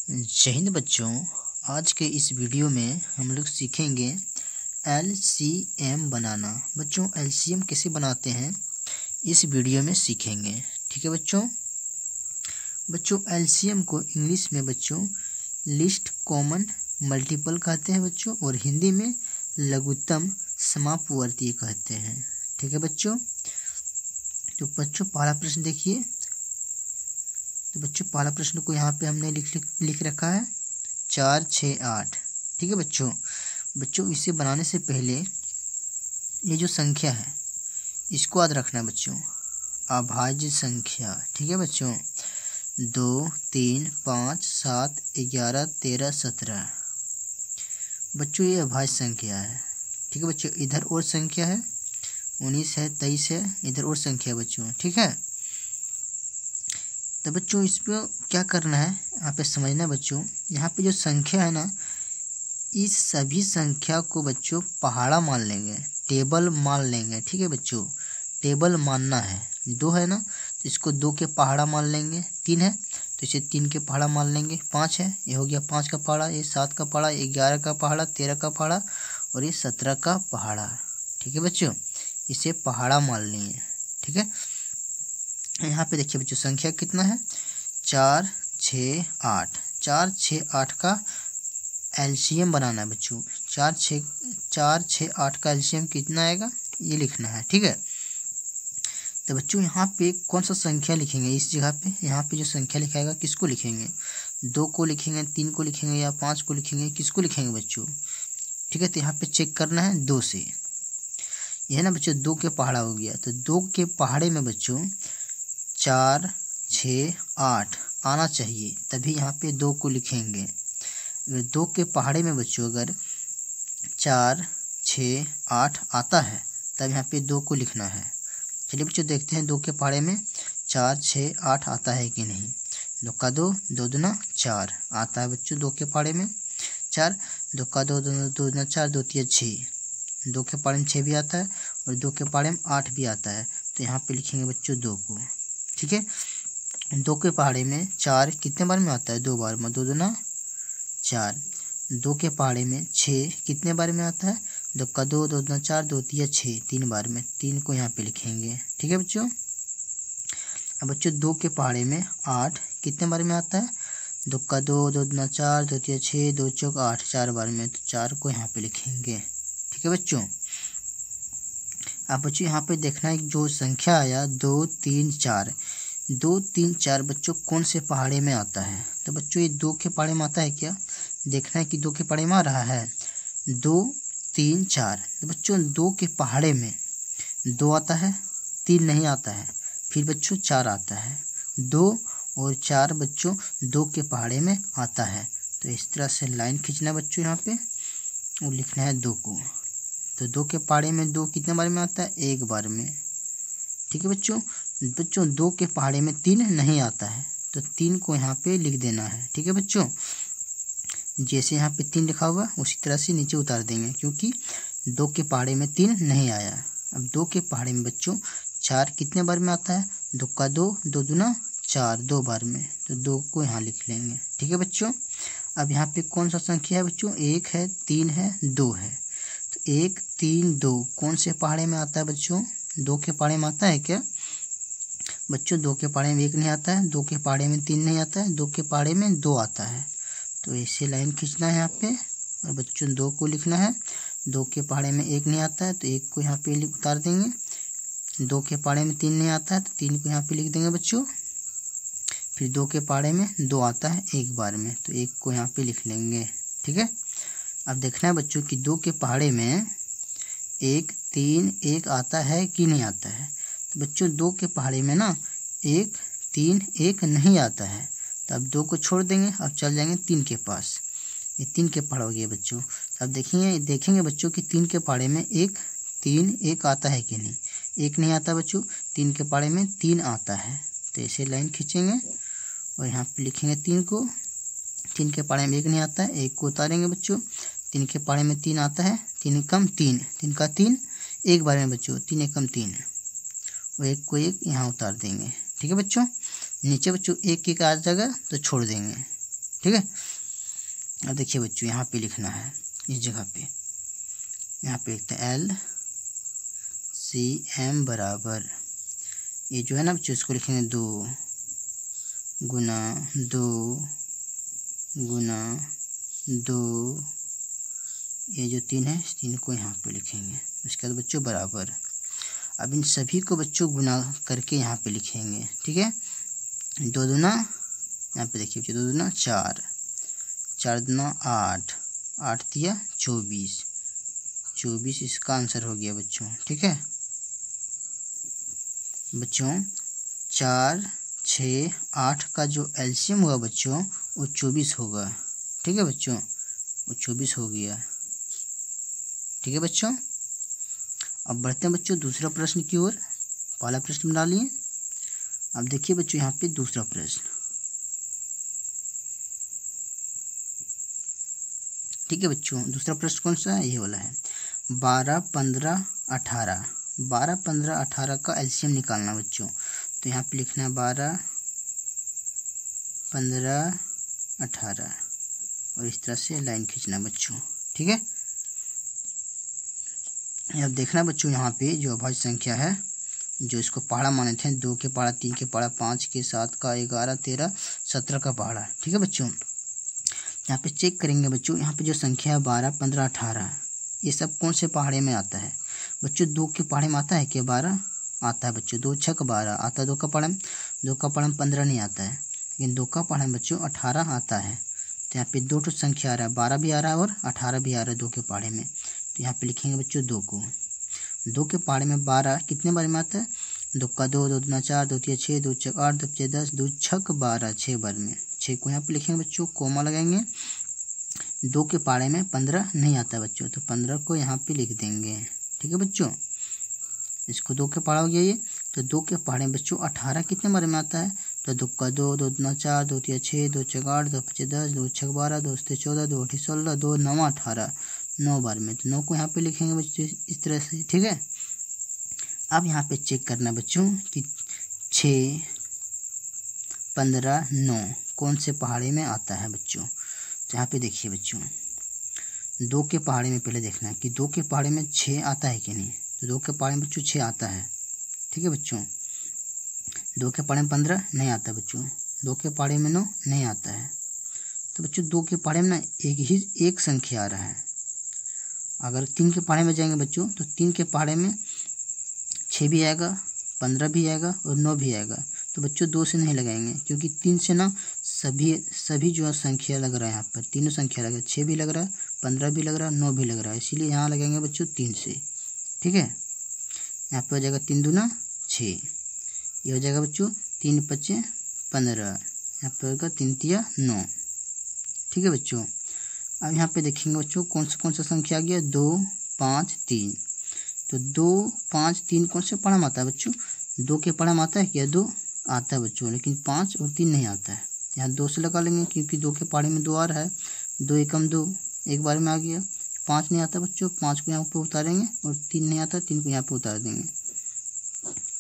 जय हिंद बच्चों। आज के इस वीडियो में हम लोग सीखेंगे एलसीएम बनाना। बच्चों एलसीएम कैसे बनाते हैं इस वीडियो में सीखेंगे। ठीक है बच्चों एलसीएम को इंग्लिश में बच्चों लिस्ट कॉमन मल्टीपल कहते हैं बच्चों, और हिंदी में लघुत्तम समापवर्ती कहते हैं। ठीक है बच्चों। तो बच्चों पहला प्रश्न देखिए। तो बच्चों पहला प्रश्न को यहाँ पे हमने लिख रखा है 4, 6, 8। ठीक है बच्चों इसे बनाने से पहले ये जो संख्या है इसको याद रखना है बच्चों, अभाज्य संख्या। ठीक है बच्चों, 2, 3, 5, 7, 11, 13, 17। बच्चों ये अभाज्य संख्या है। ठीक है बच्चों, इधर और संख्या है 19 है, 23 है, इधर और संख्या है बच्चों। ठीक है, तो बच्चों इस पर क्या करना है यहाँ पे समझना है बच्चों। यहाँ पे जो संख्या है ना, इस सभी संख्या को बच्चों पहाड़ा मान लेंगे, टेबल मान लेंगे। ठीक है बच्चों, टेबल मानना है। 2 है ना तो इसको 2 के पहाड़ा मान लेंगे। 3 है तो इसे 3 के पहाड़ा मान लेंगे। 5 है, ये हो गया 5 का पहाड़ा, ये 7 का पहाड़ा, 11 का पहाड़ा, 13 का पहाड़ा और ये 17 का पहाड़ा। ठीक है बच्चों, इसे पहाड़ा मान लिए। ठीक है, यहाँ पे देखिए बच्चों संख्या कितना है 4, 6, 8। 4, 6, 8 का एलसीएम बनाना है बच्चों। 4, 6, 8 का एलसीएम कितना आएगा ये लिखना है। ठीक है, तो बच्चों यहाँ पे कौन सा संख्या लिखेंगे इस जगह पे। यहाँ पे जो संख्या लिखाएगा किसको लिखेंगे, 2 को लिखेंगे, 3 को लिखेंगे या 5 को लिखेंगे, किसको लिखेंगे बच्चों। ठीक है, तो यहाँ पे चेक करना है 2 से। यह ना बच्चों 2 के पहाड़ा हो गया, तो 2 के पहाड़े में बच्चों 4, 6, 8 आना चाहिए, तभी यहाँ पे 2 को लिखेंगे। अगर 2 के पहाड़े में बच्चों अगर 4, 6, 8 आता है तब यहाँ पे 2 को लिखना है। चलिए बच्चों देखते हैं 2 के पहाड़े में 4, 6, 8 आता है कि नहीं। 2 का 2, 2 दूना 4 आता है बच्चों 2 के पहाड़े में। 4, 2 का 2, 2 दूना 4, 2 तिया 6। 2 के पहाड़े में 6 भी आता है और 2 के पहाड़े में 8 भी आता है, तो यहाँ पे लिखेंगे बच्चों 2 को। ठीक है, 2 के पहाड़े में 4 कितने बार में आता है, 2 बार में, 2 दूना 4। 2 के पहाड़े में 6 कितने बार में आता है, 2 का 2, 2 दूना 4, 2 तिया 6, 3 बार में, 3 को यहाँ पे लिखेंगे। ठीक है बच्चों, अब बच्चों 2 के पहाड़े में 8 कितने बार में आता है, 2 का 2, 2 दूना 4, 2 तिया 6, 2 चौक 8, 4 बार में, तो 4 को यहाँ पे लिखेंगे। ठीक है बच्चों, अब बच्चों यहाँ पे देखना है जो संख्या आया 2, 3, 4। 2, 3, 4 बच्चों कौन से पहाड़े में आता है, तो बच्चों ये 2 के पहाड़े में आता है क्या, देखना है कि 2 के पहाड़े में आ रहा है। 2, 3, 4, तो बच्चों 2 के पहाड़े में 2 आता है, 3 नहीं आता है, फिर बच्चों 4 आता है। 2 और 4 बच्चों 2 के पहाड़े में आता है, तो इस तरह से लाइन खींचना है बच्चों यहाँ पे और लिखना है 2 को। तो 2 के पहाड़े में 2 कितने बार में आता है, 1 बार में। ठीक है बच्चों, 2 के पहाड़े में 3 नहीं आता है, तो 3 को यहाँ पे लिख देना है। ठीक है बच्चों, जैसे यहाँ पे 3 लिखा हुआ उसी तरह से नीचे उतार देंगे, क्योंकि 2 के पहाड़े में 3 नहीं आया। अब 2 के पहाड़े में बच्चों 4 कितने बार में आता है, 2 का 2, 2 दूना 4, 2 बार में, तो 2 को यहाँ लिख लेंगे। ठीक है बच्चों, अब यहाँ पे कौन सा संख्या है बच्चों, 1 है, 3 है, 2 है। तो 1, 3, 2 कौन से पहाड़े में आता है बच्चों, 2 के पहाड़े में आता है क्या बच्चों। 2 के पहाड़े में 1 नहीं आता है, 2 के पहाड़े में 3 नहीं आता है, 2 के पहाड़े में 2 आता है, तो ऐसे लाइन खींचना है यहाँ पे और बच्चों 2 को लिखना है। 2 के पहाड़े में 1 नहीं आता है, तो 1 को यहाँ पे उतार देंगे। 2 के पहाड़े में 3 नहीं आता है, तो 3 को यहाँ पे लिख देंगे बच्चों। फिर 2 के पहाड़े में 2 आता है 1 बार में, तो 1 को यहाँ पे लिख लेंगे। ठीक है, अब देखना है बच्चों कि 2 के पहाड़े में 1, 3, 1 आता है कि नहीं आता है। तो बच्चों 2 के पहाड़े में ना 1, 3, 1 नहीं आता है, तो अब 2 को छोड़ देंगे, अब चल जाएंगे 3 के पास। ये 3 के पहाड़ा हो गया बच्चों। तो अब देखेंगे बच्चों कि 3 के पहाड़े में 1, 3, 1 आता है कि नहीं। 1 नहीं आता बच्चों, 3 के पहाड़े में 3 आता है, तो ऐसे लाइन खींचेंगे और यहाँ पे लिखेंगे 3 को। 3 के पहाड़े में 1 नहीं आता है, 1 को उतारेंगे बच्चों। 3 के पहाड़े में 3 आता है, 3 कम 3, 3 का 3 1 बार में बच्चों, 3 एकम 3 और 1 को 1 यहाँ उतार देंगे। ठीक है बच्चों, नीचे बच्चों 1 1 आ जाएगा तो छोड़ देंगे। ठीक है। अब देखिए बच्चों यहाँ पे लिखना है, इस जगह पे यहाँ पे लिखते हैं LCM बराबर, ये जो है ना बच्चों इसको लिखेंगे 2 गुना 2 गुना 2, ये जो 3 है इस 3 को यहाँ पे लिखेंगे। उसके बाद बच्चों बराबर, अब इन सभी को बच्चों गुना करके यहाँ पे लिखेंगे, ठीक है। 2 दूना, यहाँ पे देखिए बच्चों 2 दूना 4, 4 दूना 8, 8 तिया 24, 24 इसका आंसर हो गया बच्चों, ठीक है। बच्चों 4 6 8 का जो एलसीएम हुआ बच्चों वो 24 होगा, ठीक है बच्चों, वो 24 हो गया, ठीक है बच्चों। अब बढ़ते हैं बच्चों दूसरा प्रश्न की ओर। पहला प्रश्न बना लिए, अब देखिए बच्चों यहाँ पे दूसरा प्रश्न, ठीक है बच्चों। दूसरा प्रश्न कौन सा है, ये वाला है। 12 15 18, 12 15 18 का एलसीएम निकालना बच्चों। तो यहाँ पे लिखना है 12 15 18 और इस तरह से लाइन खींचना बच्चों, ठीक है। अब देखना बच्चों यहाँ पे जो अभाज्य संख्या है, जो इसको पहाड़ा माने थे, 2 के पहाड़ा 3 के पहाड़ा 5 के 7 का 11 13 17 का पहाड़ा, ठीक है बच्चों। यहाँ पे चेक करेंगे बच्चों, यहाँ पे जो संख्या है 12 15 18, ये सब कौन से पहाड़े में आता है बच्चों। 2 के पहाड़े में आता है क्या, 12 आता है बच्चों, 2 6 12 आता है 2 का पहाड़े में, 2 का पहाड़े में 15 नहीं आता है, लेकिन 2 का पहाड़े में बच्चों 18 आता है। तो यहाँ पे 2 तो संख्या आ रहा है, 12 भी आ रहा है और 18 भी आ रहा है 2 के पहाड़े में। तो यहाँ पे लिखेंगे बच्चों 2 को, 2 के पहाड़े में 12 कितने बार में आता है, 2 का 2, 2 दूना 4, 2 तिया 6, 2 चौक 8, 2 पचे 10, 2 छक 12, 6 बार में। 6 को यहाँ पे लिखेंगे बच्चों, कोमा लगाएंगे। 2 के पहाड़े में 15 नहीं आता बच्चों, तो 15 को यहाँ पे लिख देंगे, ठीक है बच्चों। इसको 2 के पहाड़ा हो गया ये। तो 2 के पहाड़े में बच्चों 18 कितने बार में आता है, तो 2 का 2, 2 दूना 4, 2 तिया 6, 2 चौक 8, 2 पचे 10, 2 छक 12, 2 सते 14, 2 अठी 16, 2 9 18, 9 बार में। तो 9 को यहाँ पे लिखेंगे बच्चों इस तरह से, ठीक है। अब यहाँ पे चेक करना बच्चों कि 6 15 9 कौन से पहाड़े में आता है बच्चों। तो यहाँ पे देखिए बच्चों 2 के पहाड़े में पहले देखना है कि 2 के पहाड़े में 6 आता है कि नहीं। तो 2 के पहाड़े में बच्चों 6 आता है, ठीक है बच्चों। 2 के पहाड़े में 15 नहीं आता बच्चों, 2 के पहाड़े में 9 नहीं आता है। तो बच्चों 2 के पहाड़े में ना एक संख्या आ रहा है। अगर 3 के पहाड़े में जाएंगे बच्चों तो 3 के पहाड़े में 6 भी आएगा, 15 भी आएगा और 9 भी आएगा। तो बच्चों 2 से नहीं लगाएंगे, क्योंकि 3 से ना सभी जो है संख्या लग रहा है, यहाँ पर तीनों संख्या लग रहा है, 6 भी लग रहा है, 15 भी लग रहा है, 9 भी लग रहा है, इसीलिए यहाँ लगाएंगे बच्चों 3 से, ठीक है। यहाँ पर हो जाएगा 3 दूना 6, ये हो जाएगा बच्चों 3 पचे 15, यहाँ पर होगा 3 तिया 9, ठीक है बच्चों। अब यहाँ पे देखेंगे बच्चों कौन सा संख्या आ गया, 2 5 3। तो 2 5 3 कौन से पहाड़ा में आता है बच्चों, 2 के पहाड़ा में आता है क्या, 2 आता है बच्चों, लेकिन 5 और 3 नहीं आता है। यहाँ 2 से लगा लेंगे, क्योंकि 2 के पहाड़े में 2 आ रहा है, 2 एकम 2 एक बार में आ गया। 5 नहीं आता बच्चों, 5 को यहाँ पर उतारेंगे, और 3 नहीं आता, 3 को यहाँ पर उतार देंगे।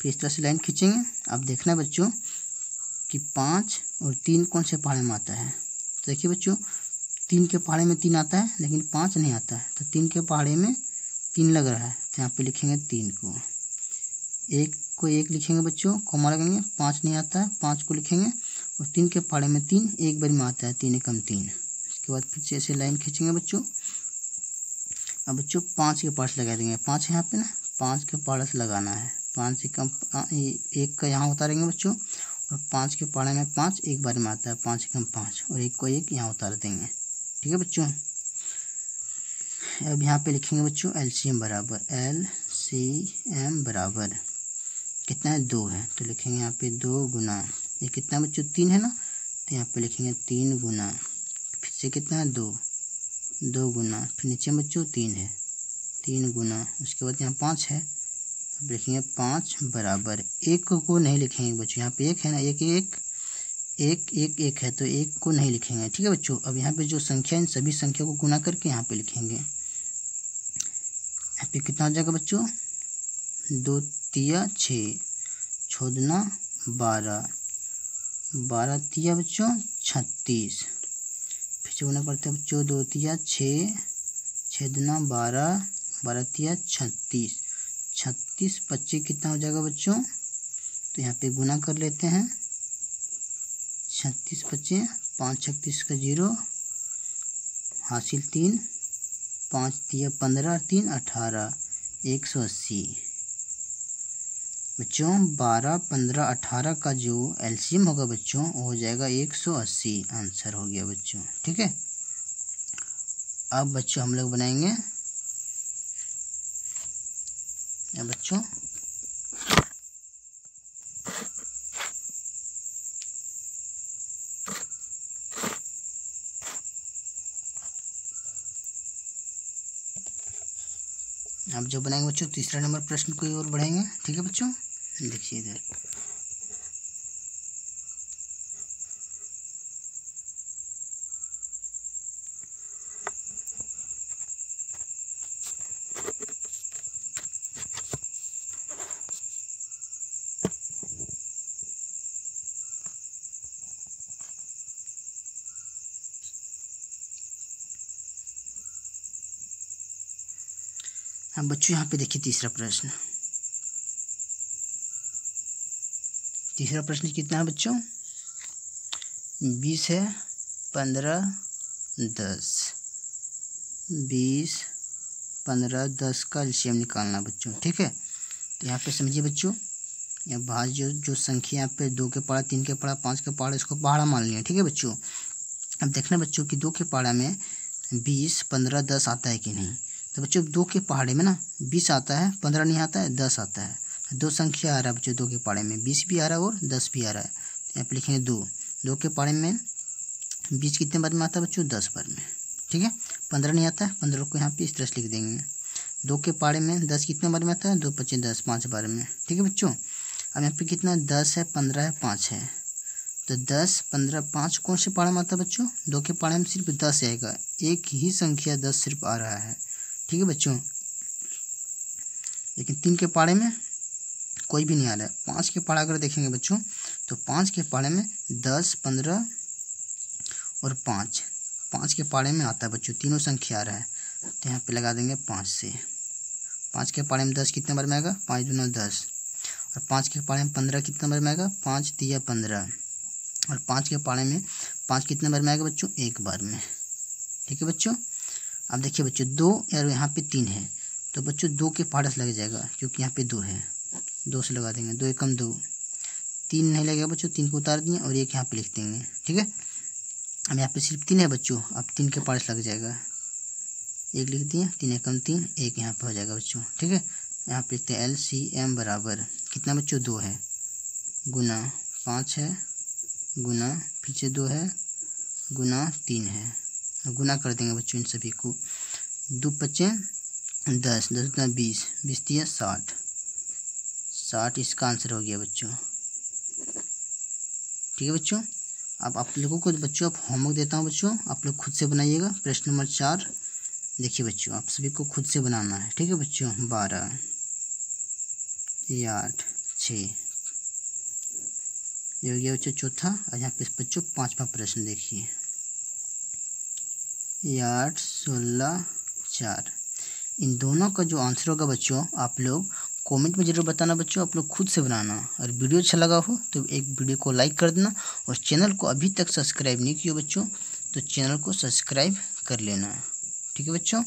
फिर इस तरह से लाइन खींचेंगे। अब देखना है बच्चों कि 5 और 3 कौन से पहाड़े में आता है। तो देखिए बच्चों 3 के पहाड़े में 3 आता है, लेकिन 5 नहीं आता है। तो 3 के पहाड़े में 3 लग रहा है, तो यहाँ पे लिखेंगे 3 को, 1 को 1 लिखेंगे बच्चों, कोमा लगेंगे। 5 नहीं आता है, 5 को लिखेंगे, और 3 के पहाड़े में 3 एक बार में आता है, 3 एकम 3। इसके बाद फिर से ऐसे लाइन खींचेंगे बच्चों। अब बच्चों 5 के पास लगा देंगे, 5 यहाँ पे ना 5 के पहाड़े से लगाना है, 5 एकम 1 का यहाँ उतारेंगे बच्चों, और 5 के पहाड़े में 5 एक बार में आता है, 5 एकम 5, और 1 को 1 यहाँ उतार देंगे, ठीक है बच्चों। अब यहाँ पे लिखेंगे बच्चों एलसीएम बराबर, LCM बराबर कितना है, 2 है। तो लिखेंगे यहाँ पे 2 गुना, ये कितना बच्चों 3 है ना, तो यहाँ पे लिखेंगे 3 गुना, फिर से कितना है 2 गुना, फिर नीचे बच्चों 3 है, 3 गुना, उसके बाद यहाँ 5 है। अब लिखेंगे 5 बराबर, 1 को नहीं लिखेंगे बच्चों, यहाँ पे 1 है ना, 1 है, तो 1 को नहीं लिखेंगे, ठीक है बच्चों। अब यहाँ पे जो संख्या, इन सभी संख्या को गुना करके यहाँ पे लिखेंगे। यहाँ पे कितना हो जाएगा बच्चों, 2 तिया 6, 6 दूना 12, 12 तिया बच्चों 36, फिर गुना करते हैं बच्चों, 2 तिया 6, 6 दूना 12, 12 तिया 36, 36 25 कितना हो जाएगा बच्चों? तो यहाँ पे गुना कर लेते हैं, 36 25, 5 36 का 0, हासिल 3, 5 तिया 15, 3 18, 180 बच्चों। 12 15 18 का जो एलसीएम होगा बच्चों वो हो जाएगा 180, आंसर हो गया बच्चों। ठीक है, अब बच्चों हम लोग बनाएंगे बच्चों अब जो बनाएंगे बच्चों तीसरा नंबर प्रश्न को और बढ़ाएंगे। ठीक है बच्चों, देखिए इधर हाँ बच्चों, यहाँ पे देखिए तीसरा प्रश्न। तीसरा प्रश्न कितना है बच्चों? 20 है, 15 10, 20 15 10 का एलसीएम निकालना बच्चों। ठीक है, तो यहाँ पे समझिए बच्चों, यहाँ बाहर जो संख्या यहाँ पे 2 के पहाड़ा, 3 के पहाड़ा, 5 के पहाड़ा, इसको पहाड़ा मान लिया। ठीक है बच्चों, अब देखना बच्चों कि 2 के पहाड़ा में 20 15 10 आता है कि नहीं। तो बच्चों 2 के पहाड़े में ना 20 आता है, 15 नहीं आता है, 10 आता है। दो संख्या आ रहा है बच्चों 2 के पहाड़े में, 20 भी आ रहा है और 10 भी आ रहा है। तो यहाँ पे लिखेंगे 2 के पहाड़े में 20 कितने बार में आता है बच्चों? 10 बार में। ठीक है, 15 नहीं आता है, 15 को यहाँ पे इस तरह से लिख देंगे। 2 के पहाड़े में 10 कितने बार में आता है? 2 25 10, 5 बार में। ठीक है बच्चों, अब यहाँ पे कितना 10 है, 15 है, 5 है। तो 10 15 5 कौन से पहाड़े में आता है बच्चों? 2 के पहाड़े में सिर्फ 10 आएगा, एक ही संख्या 10 सिर्फ आ रहा है। ठीक है बच्चों, लेकिन 3 के पहाड़े में कोई भी नहीं आ रहा है। 5 के पहाड़ा अगर देखेंगे बच्चों तो 5 के पहाड़े में 10 15 और 5 के पहाड़े में आता है बच्चों, तीनों संख्या आ रहा है। तो यहाँ पे लगा देंगे 5 से। 5 के पहाड़े में 10 कितने बार में आएगा? 5 दूना 10, और 5 के पहाड़े में 15 कितने बार में आएगा? 5 तिया 15, और 5 के पहाड़े में 5 कितने बार में आएगा बच्चों? 1 बार में। ठीक है बच्चों, अब देखिए बच्चों 2 और यहाँ पे 3 है, तो बच्चों 2 के पहाड़े से लग जाएगा क्योंकि यहाँ पे 2 है, 2 से लगा देंगे, 2 एकम 2। 3 नहीं लगेगा बच्चों, 3 को उतार दिए और 1 यहाँ पे लिख देंगे। ठीक है, अब यहाँ पे सिर्फ 3 है बच्चों, अब 3 के पहाड़े से लग जाएगा, 1 लिख दिए, 3 एकम 3, 1 यहाँ पे हो जाएगा बच्चों। ठीक है, यहाँ पे लिखते हैं LCM बराबर कितना बच्चों? 2 है, गुना 5 है, गुना फिर से 2 है, गुना 3 है, गुना कर देंगे बच्चों इन सभी को। 2 25 10, 10 दूना 20, 20 तिया 60, 60 इसका आंसर हो गया बच्चों। ठीक है बच्चों, अब आप लोगों को बच्चों आप होमवर्क देता हूँ बच्चों, आप लोग खुद से बनाइएगा। प्रश्न नंबर 4 देखिए बच्चों, आप सभी को खुद से बनाना है। ठीक है बच्चों, 12 8 6 ये हो गया बच्चों चौथा। और यहाँ पे बच्चों 5वां प्रश्न देखिए, 8 16 4। इन दोनों का जो आंसर होगा बच्चों आप लोग कमेंट में ज़रूर बताना बच्चों, आप लोग खुद से बनाना। और वीडियो अच्छा लगा हो तो एक वीडियो को लाइक कर देना, और चैनल को अभी तक सब्सक्राइब नहीं किया बच्चों तो चैनल को सब्सक्राइब कर लेना। ठीक है बच्चों।